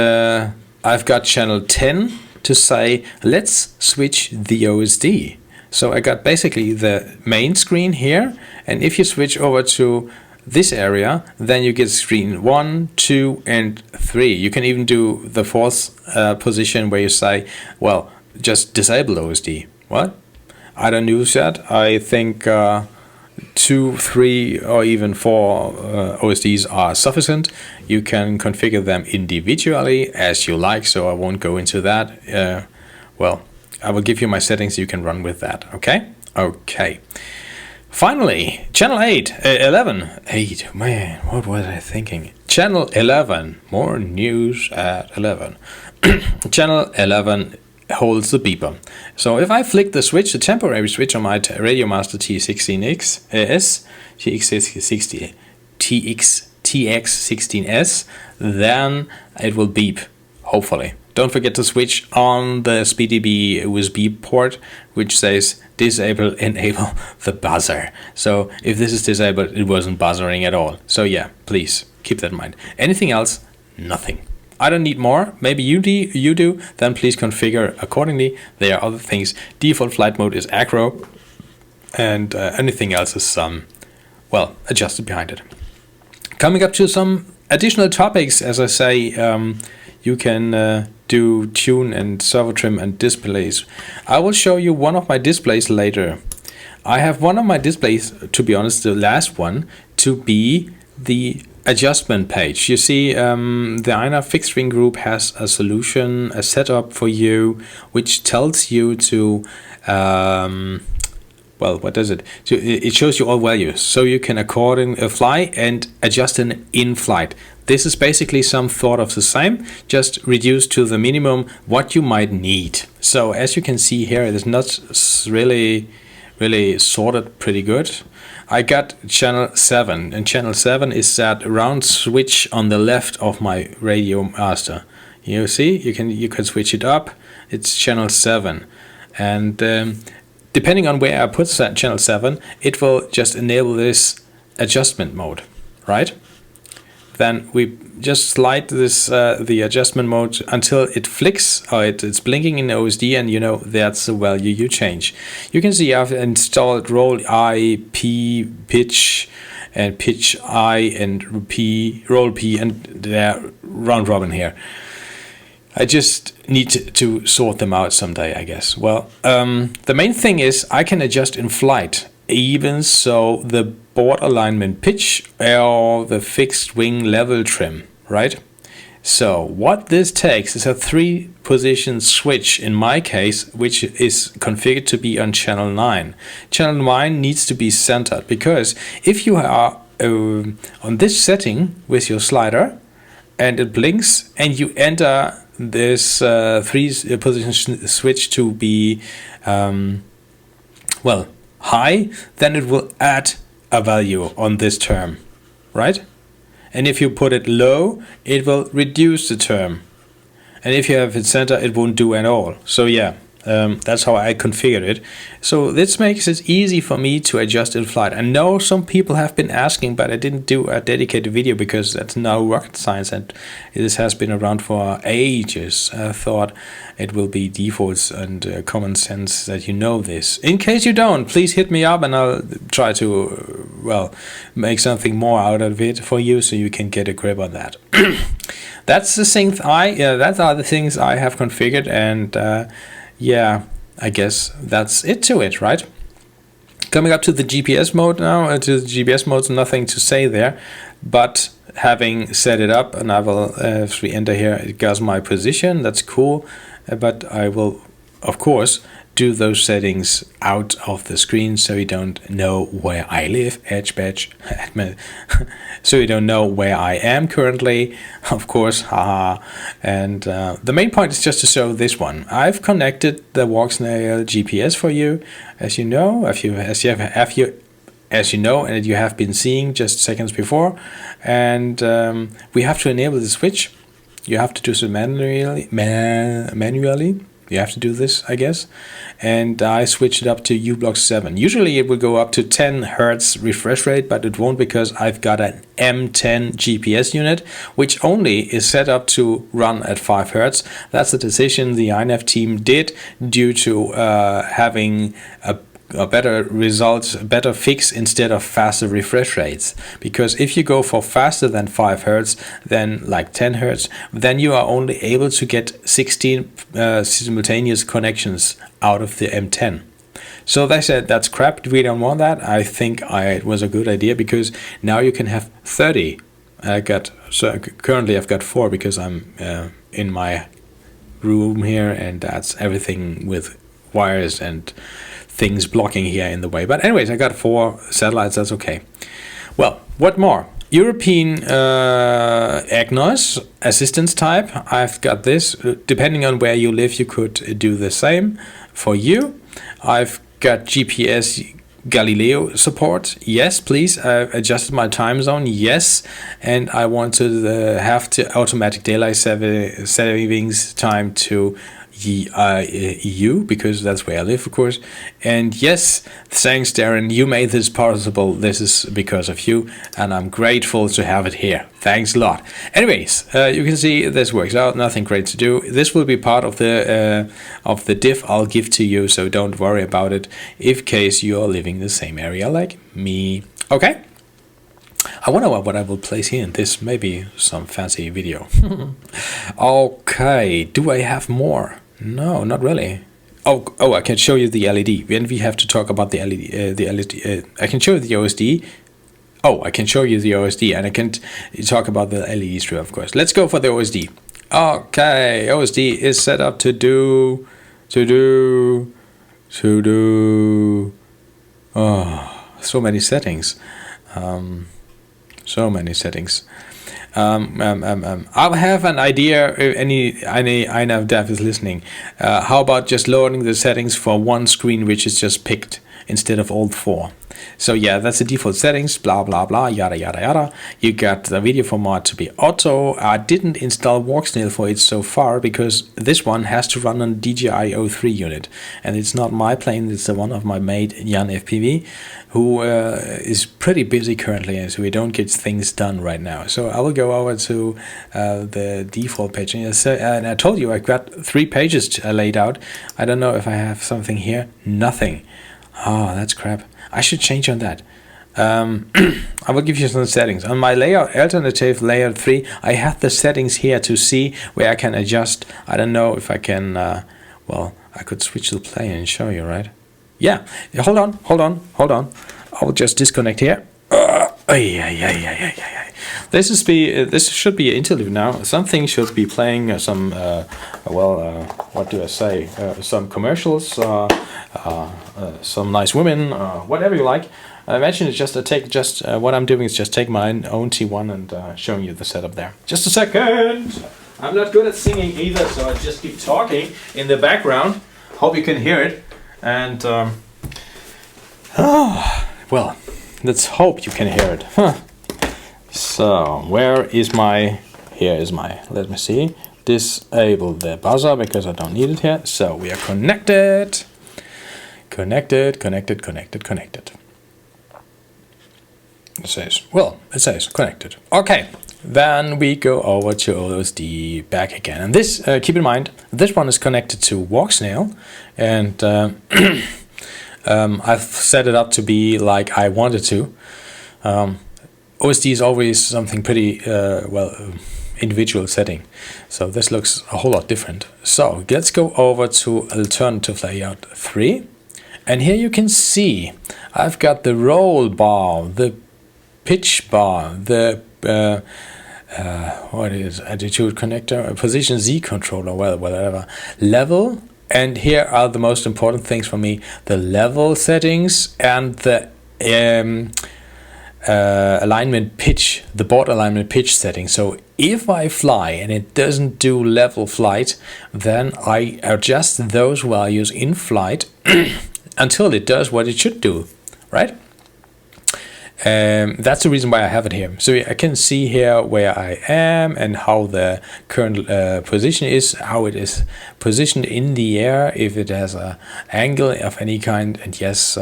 I've got channel 10 to say let's switch the OSD. So I got basically the main screen here, and if you switch over to this area, then you get screen 1, 2, and 3. You can even do the 4th position where you say, well, just disable OSD. What? I don't use that. I think 2, 3, or even 4 OSDs are sufficient. You can configure them individually as you like, so I won't go into that. Well, I will give you my settings, you can run with that, okay? Okay. Finally, channel 11, man, what was I thinking? Channel 11, more news at 11. Channel 11 holds the beeper. So if I flick the switch, the temporary switch on my Radio Master TX16S, TX16 TX16S, then it will beep, hopefully. Don't forget to switch on the SpeedDB USB port, which says disable, enable the buzzer. So if this is disabled, it wasn't buzzering at all. So yeah, please keep that in mind. Anything else? Nothing. I don't need more. Maybe you do. Then please configure accordingly. There are other things. Default flight mode is acro, and anything else is well, adjusted behind it. Coming up to some additional topics, as I say, you can do tune and servo trim and displays. I will show you one of my displays later. I have one of my displays, to be honest, the last one, to be the adjustment page. You see, the INAV fixed wing group has a solution, a setup for you, which tells you to well, what does it? So it shows you all values, so you can accordingly fly and adjust an in-flight. This is basically some thought of the same, just reduced to the minimum what you might need. So as you can see here, it is not really sorted pretty good. I got channel 7, and channel 7 is that round switch on the left of my radio master. You see, you can switch it up. It's channel 7, and depending on where I put that channel 7, it will just enable this adjustment mode, right? Then we just slide this the adjustment mode until it flicks, or it's blinking in OSD, and you know that's the value you change. You can see I've installed roll I, P, pitch, and pitch I, and P, roll P, and they're round robin here. I just need to sort them out someday, I guess. Well, the main thing is I can adjust in flight, even so the board alignment pitch or the fixed wing level trim, right? So what this takes is a 3-position switch in my case, which is configured to be on channel 9. Channel 9 needs to be centered, because if you are on this setting with your slider and it blinks and you enter this 3-position switch to be well, high, then it will add a value on this term, right? And if you put it low, it will reduce the term. And if you have it center, it won't do at all. So yeah, that's how I configured it. So this makes it easy for me to adjust in flight. I know some people have been asking, but I didn't do a dedicated video because that's now rocket science, and this has been around for ages. I thought it will be defaults and common sense that you know this. In case you don't, please hit me up and I'll try to, well, make something more out of it for you so you can get a grip on that. That's the things that are the things I have configured, and yeah, I guess that's it to it, right? Coming up to the GPS mode now, to the GPS mode's nothing to say there, but having set it up, and I will, as we enter here, it gives my position, that's cool, but I will, of course, do those settings out of the screen so you don't know where I live, so you don't know where I am currently, of course, haha. And the main point is just to show this one. I've connected the Walksnail GPS for you, as you know, as you know, and you have been seeing just seconds before, and we have to enable the switch. You have to do so manually. You have to do this, I guess. And I switched it up to U-Block 7. Usually it will go up to 10 Hertz refresh rate, but it won't, because I've got an M10 GPS unit, which only is set up to run at 5 Hertz. That's the decision the INAV team did due to having a better results, better fix instead of faster refresh rates. Because if you go for faster than 5 Hertz, then like 10 Hertz, then you are only able to get 16 simultaneous connections out of the M10. So they said that's crap, we don't want that. I think it was a good idea, because now you can have 30. Currently I've got 4 because I'm in my room here, and that's everything with wires and things blocking here in the way. But anyways, I got 4 satellites, that's okay. Well, what more? European EGNOS assistance type. I've got this. Depending on where you live, you could do the same for you. I've got GPS Galileo support? Yes, please. I adjusted my time zone? Yes. And I want to have to automatic daylight savings time to EU, because that's where I live, of course. And yes, thanks Darren, you made this possible. This is because of you, and I'm grateful to have it here. Thanks a lot. Anyways, you can see this works out. Nothing great to do. This will be part of the diff I'll give to you, so don't worry about it if case you're living in the same area like me. Okay, I wonder what I will place here in this, maybe some fancy video. Okay, do I have more? No, not really. Oh, I can show you the LED. When we have to talk about the LED, I can show you the OSD. Oh, I can show you the OSD, and I can talk about the LED strip, of course. Let's go for the OSD. Okay, OSD is set up to do. Oh, so many settings. So many settings. I'll have an idea if any INAV dev is listening. How about just loading the settings for one screen, which is just picked instead of all four? So yeah, that's the default settings, blah blah blah, yada yada yada. You got the video format to be auto. I didn't install Walksnail for it so far because this one has to run on DJI O3 unit, and it's not my plane, it's the one of my mate Jan FPV, who is pretty busy currently, and so we don't get things done right now. So I will go over to the default page, and I told you I got 3 pages laid out. I don't know if I have something here. Nothing. Oh, that's crap. I should change on that. I will give you some settings. On my layout, alternative layer 3, I have the settings here to see where I can adjust. I don't know if I can, well, I could switch the plane and show you, right? Yeah, hold on. I will just disconnect here. This should be an interlude now. Something should be playing some, what do I say? Some commercials, some nice women, whatever you like. Imagine it's just what I'm doing is just take my own T1 and showing you the setup there. Just a second. I'm not good at singing either, so I just keep talking in the background. Hope you can hear it. And well, let's hope you can hear it. Huh. So where is my? Here is my. Let me see. Disable the buzzer because I don't need it here. So we are connected. Connected. It says connected. Okay, then we go over to OSD back again. And this, keep in mind, this one is connected to Walksnail, and I've set it up to be like I wanted to. OSD is always something pretty, individual setting. So this looks a whole lot different. So let's go over to alternative layout 3. And here you can see I've got the roll bar, the pitch bar, the attitude connector, position Z controller, well, whatever, level, and here are the most important things for me: the level settings and the alignment pitch, the board alignment pitch setting. So if I fly and it doesn't do level flight, then I adjust those values in flight until it does what it should do, right? That's the reason why I have it here. So I can see here where I am and how the current position is, how it is positioned in the air, if it has an angle of any kind. And yes,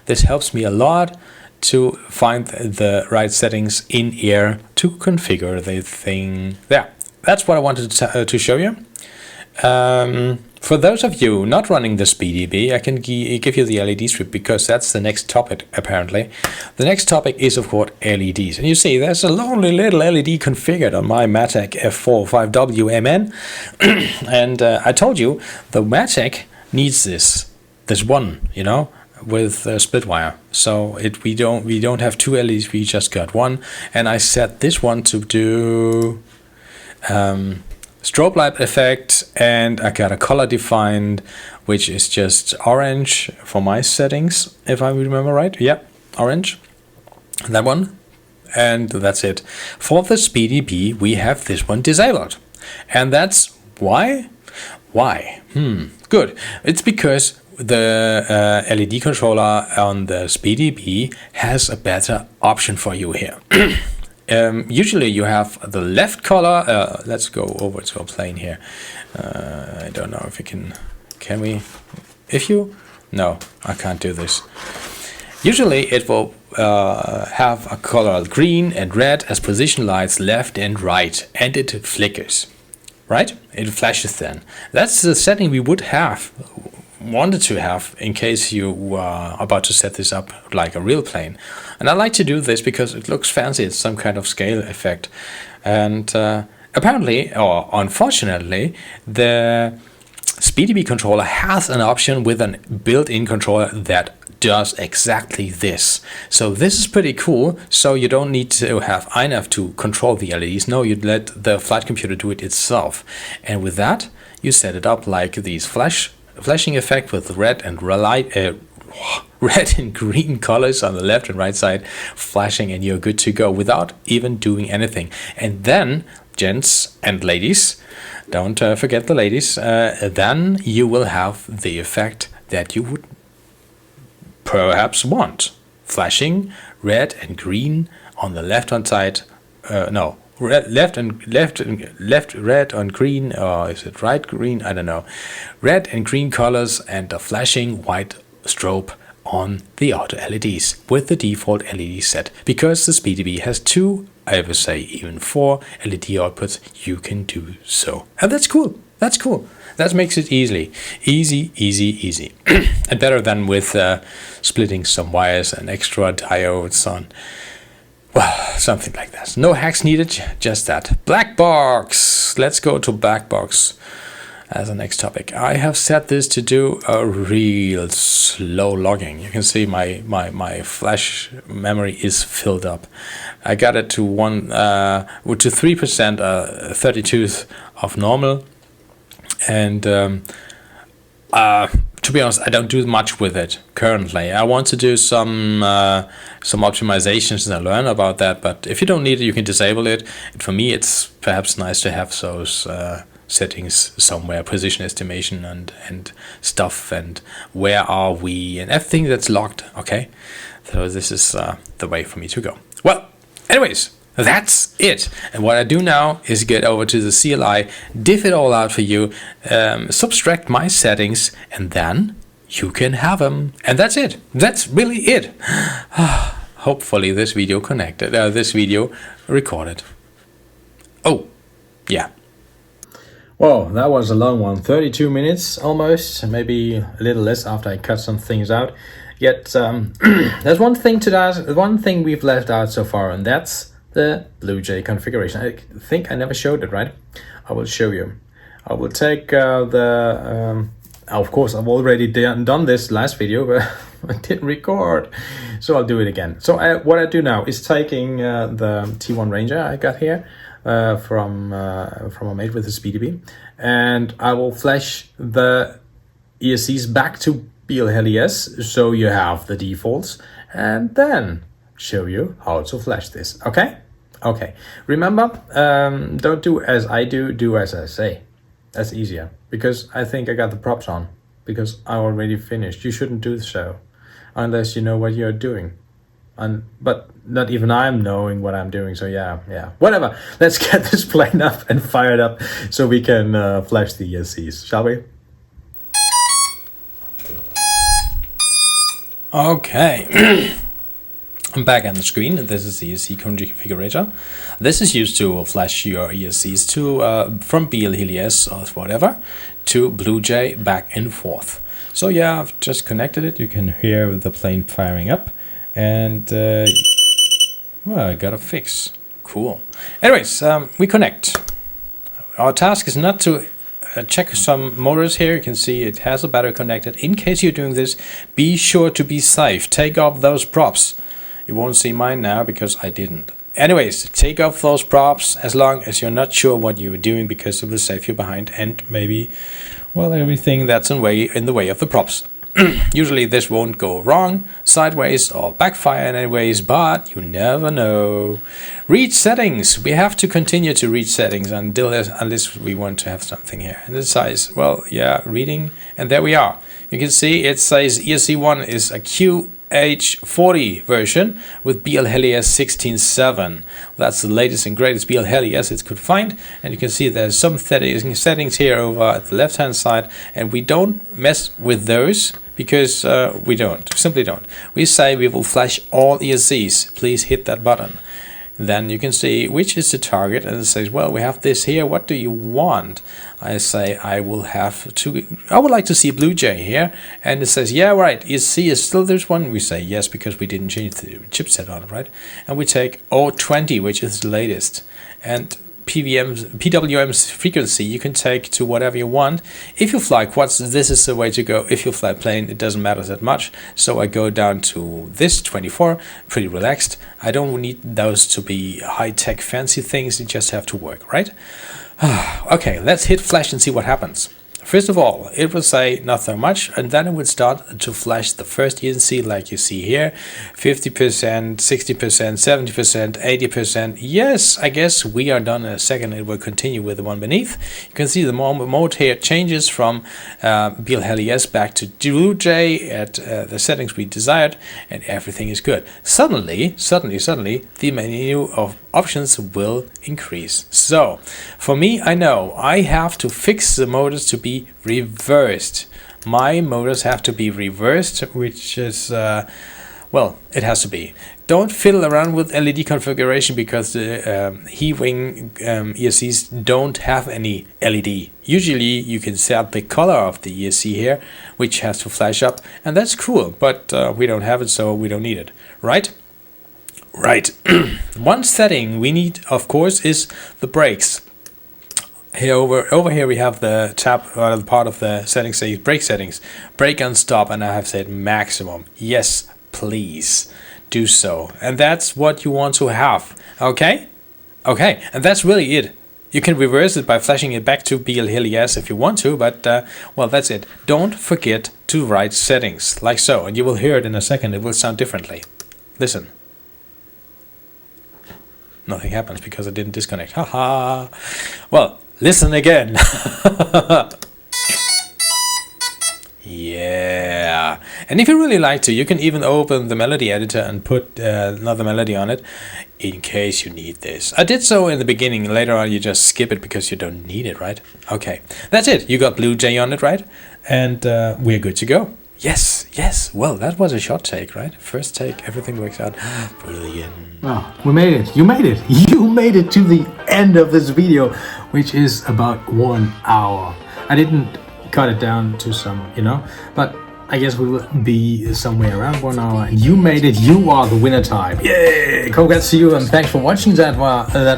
this helps me a lot to find the right settings in air to configure the thing there. That's what I wanted to show you. For those of you not running this PDB, I can give you the LED strip because that's the next topic, apparently. The next topic is, of course, LEDs. And you see, there's a lonely little LED configured on my Matek F45WMN. And I told you, the Matek needs this one, you know, with split wire. So we don't have 2 LEDs, we just got one. And I set this one to do strobe light effect, and I got a color defined, which is just orange for my settings, if I remember right. Yep, orange, that one, and that's it. For the PDB, we have this one disabled, and that's why. Good. It's because the LED controller on the SpeedyBee has a better option for you here. Usually you have the left color. Let's go over to a plane here. I don't know if we can we? If you? No, I can't do this. Usually it will have a color green and red as position lights left and right, and it flickers, right? It flashes then. That's the setting we would have wanted to have in case you are about to set this up like a real plane. And I like to do this because it looks fancy. It's some kind of scale effect. And apparently, or unfortunately, the SpeedyBee controller has an option with a built-in controller that does exactly this. So this is pretty cool. So you don't need to have INAV to control the LEDs. No, you let the flight computer do it itself. And with that, you set it up like these flashing effect with red and red and green colors on the left and right side flashing, and you're good to go without even doing anything. And then, gents and ladies, don't forget the ladies, then you will have the effect that you would perhaps want. Flashing red and green on the left hand side. No, left red on green, or is it right green? I don't know. Red and green colors and a flashing white strobe on the auto LEDs with the default LED set. Because the SpeedyBee has 2, I would say even 4 LED outputs, you can do so. And that's cool. That's cool. That makes it easy. And better than with splitting some wires and extra diodes on. Well, something like that. No hacks needed, just that. Blackbox. Let's go to Blackbox as a next topic. I have set this to do a real slow logging. You can see my flash memory is filled up. I got it to 3%, 32th of normal, and to be honest, I don't do much with it currently. I want to do some optimizations and learn about that, but if you don't need it, you can disable it. And for me, it's perhaps nice to have those settings somewhere, position estimation and stuff, and where are we, and everything that's locked, okay? So this is the way for me to go. Well, anyways, that's it. And what I do now is get over to the CLI, diff it all out for you, subtract my settings, and then you can have them. And that's it. That's really it. Hopefully this video connected, this video recorded. Oh, yeah. Well, that was a long one, 32 minutes almost, maybe a little less after I cut some things out. Yet there's one thing we've left out so far, and that's the Bluejay configuration. I think I never showed it, right? I will show you. I will take of course, I've already done this last video, but I didn't record, so I'll do it again. So what I do now is taking the T1 Ranger I got here from a mate with the SpeedyBee, and I will flash the ESCs back to BLHES, so you have the defaults, and then show you how to flash this. Okay? Okay. Remember, don't do as I do, do as I say. That's easier, because I think I got the props on, because I already finished. You shouldn't do so unless you know what you're doing. But not even I'm knowing what I'm doing, so yeah, whatever. Let's get this plane up and fired up so we can flash the ESCs, shall we? Okay. I'm back on the screen. This is the ESC configurator. This is used to flash your ESCs to from BLHES or whatever to Bluejay back and forth. So yeah, I've just connected it. You can hear the plane firing up, and well, I got a fix. Cool. Anyways, we connect. Our task is not to check some motors here. You can see it has a battery connected. In case you're doing this, be sure to be safe. Take off those props. You won't see mine now because I didn't. Anyways, take off those props as long as you're not sure what you're doing, because it will save you behind and maybe, well, everything that's in the way of the props. Usually this won't go wrong, sideways or backfire in any ways, but you never know. Read settings. We have to continue to read settings unless we want to have something here. And the size, well, yeah, reading, and there we are. You can see it says ESC1 is a QH40 version with BLHeliS 16.7. That's the latest and greatest BLHeliS it could find, and you can see there's some settings here over at the left hand side, and we don't mess with those because we simply don't. We say we will flash all ESCs. Please hit that button. Then you can see which is the target, and it says, well, we have this here, what do you want? I say I would like to see Bluejay here, and it says, yeah, right, ESC is still this one. We say yes because we didn't change the chipset on it, right? And we take 020, which is the latest, and PWM's frequency you can take to whatever you want. If you fly quads, this is the way to go. If you fly plane, it doesn't matter that much. So I go down to this 24, pretty relaxed. I don't need those to be high-tech fancy things, you just have to work, right? Okay, let's hit flash and see what happens. First of all, it will say not so much, and then it would start to flash the first ESC like you see here, 50%, 60%, 70%, 80%. Yes, I guess we are done in a second. It will continue with the one beneath. You can see the mode here changes from BLHeliS back to Bluejay at the settings we desired, and everything is good. Suddenly, the menu of options will increase. So, for me, I know I have to fix the motors to be reversed. My motors have to be reversed, which is, well, it has to be. Don't fiddle around with LED configuration because the He-Wing ESCs don't have any LED. Usually you can set the color of the ESC here, which has to flash up, and that's cool, but we don't have it, so we don't need it, right? Right. One setting we need, of course, is the brakes. Here over here we have the tab, the part of the settings says brake settings, brake and stop, and I have said maximum. Yes, please do so, and that's what you want to have. Okay, and that's really it. You can reverse it by flashing it back to BLHeliS if you want to, but well, that's it. Don't forget to write settings like so, and you will hear it in a second. It will sound differently. Listen. Nothing happens because I didn't disconnect. Haha. Well, listen again. Yeah. And if you really like to, you can even open the melody editor and put another melody on it in case you need this. I did so in the beginning. Later on, you just skip it because you don't need it, right? Okay. That's it. You got Bluejay on it, right? And we're good to go. Yes. Well, that was a short take, right? First take, everything works out. Brilliant. Well, we made it. You made it. You made it to the end of this video, which is about 1 hour. I didn't cut it down to some, but I guess we will be somewhere around 1 hour. And you made it. You are the winner type. Yay! Congrats to you, and thanks for watching that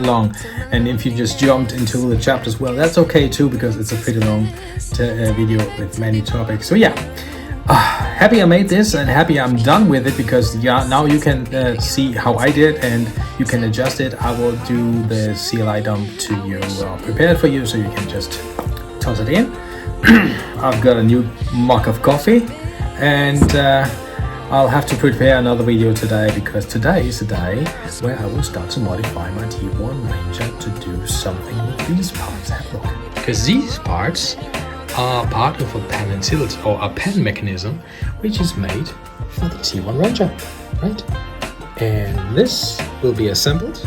long. And if you just jumped into the chapters, well, that's okay too, because it's a pretty long video with many topics. So yeah. Happy I made this, and happy I'm done with it, because now you can see how I did, and you can adjust it. I will do the CLI dump to you prepared for you, so you can just toss it in. I've got a new mug of coffee, and I'll have to prepare another video today, because today is the day where I will start to modify my T1 Ranger to do something with these parts. Have a look, because these parts are part of a pan and tilt, or a pan mechanism, which is made for the T1 Ranger, right? And this will be assembled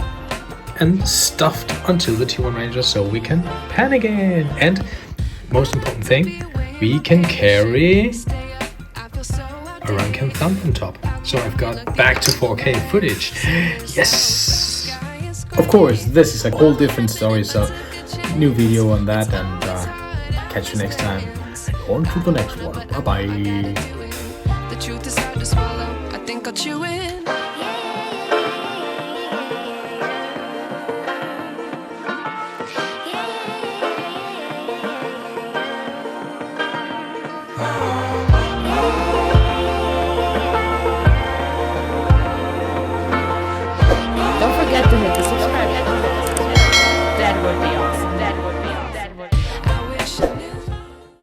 and stuffed onto the T1 Ranger so we can pan again. And most important thing, we can carry a Runcan thumb on top. So I've got back to 4K footage. Yes! Of course, this is a whole different story, so new video on that, and catch you next time. On to the next one. Bye bye. The truth is hard to swallow. I think I'll chew it.